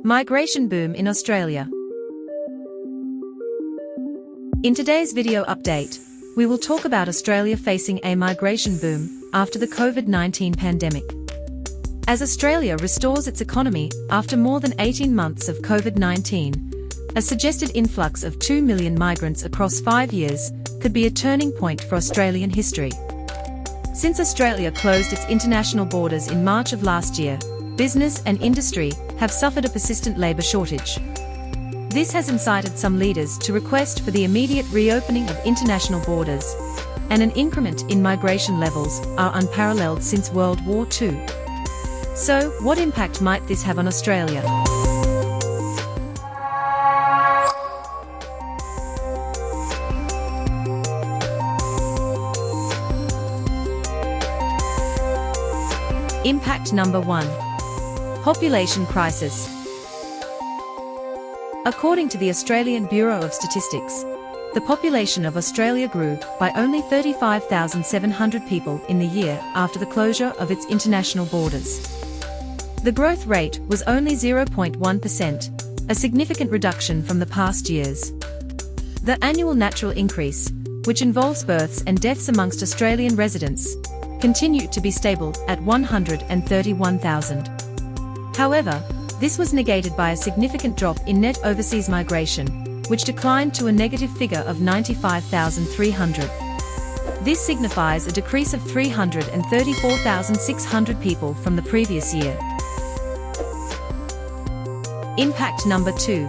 Migration boom in Australia. In today's video update, we will talk about Australia facing a migration boom after the COVID-19 pandemic. As Australia restores its economy after more than 18 months of COVID-19, a suggested influx of 2 million migrants across 5 years could be a turning point for Australian history. Since Australia closed its international borders in March of last year, business and industry have suffered a persistent labour shortage. This has incited some leaders to request for the immediate reopening of international borders, and an increment in migration levels are unparalleled since World War II. So, what impact might this have on Australia? Impact number 1. Population crisis. According to the Australian Bureau of Statistics, the population of Australia grew by only 35,700 people in the year after the closure of its international borders. The growth rate was only 0.1%, a significant reduction from the past years. The annual natural increase, which involves births and deaths amongst Australian residents, continued to be stable at 131,000. However, this was negated by a significant drop in net overseas migration, which declined to a negative figure of 95,300. This signifies a decrease of 334,600 people from the previous year. Impact number 2.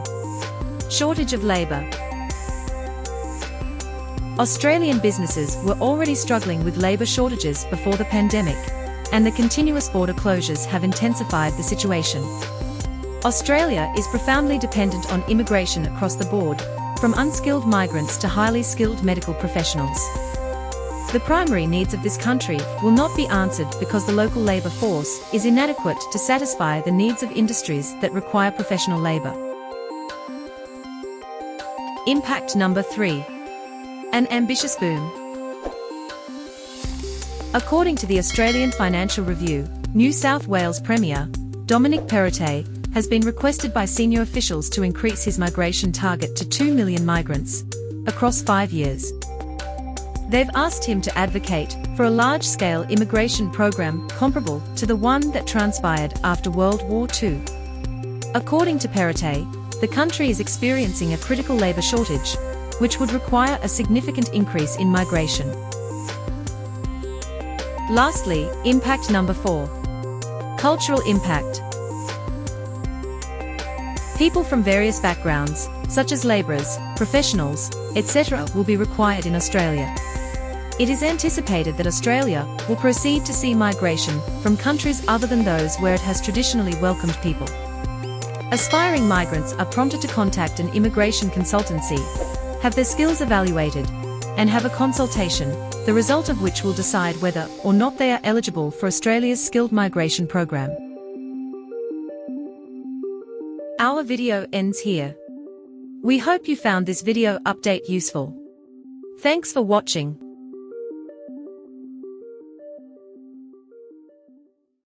Shortage of labour. Australian businesses were already struggling with labour shortages before the pandemic, and the continuous border closures have intensified the situation. Australia is profoundly dependent on immigration across the board, from unskilled migrants to highly skilled medical professionals. The primary needs of this country will not be answered because the local labour force is inadequate to satisfy the needs of industries that require professional labour. Impact number 3. An ambitious boom. According to the Australian Financial Review, New South Wales Premier, Dominic Perrottet, has been requested by senior officials to increase his migration target to 2 million migrants across 5 years. They've asked him to advocate for a large-scale immigration program comparable to the one that transpired after World War II. According to Perrottet, the country is experiencing a critical labour shortage, which would require a significant increase in migration. Lastly, impact number 4. Cultural impact. People from various backgrounds, such as labourers, professionals, etc., will be required in Australia. It is anticipated that Australia will proceed to see migration from countries other than those where it has traditionally welcomed people. Aspiring migrants are prompted to contact an immigration consultancy, have their skills evaluated, and have a consultation, the result of which will decide whether or not they are eligible for Australia's skilled migration program. Our video ends here. We hope you found this video update useful. Thanks for watching.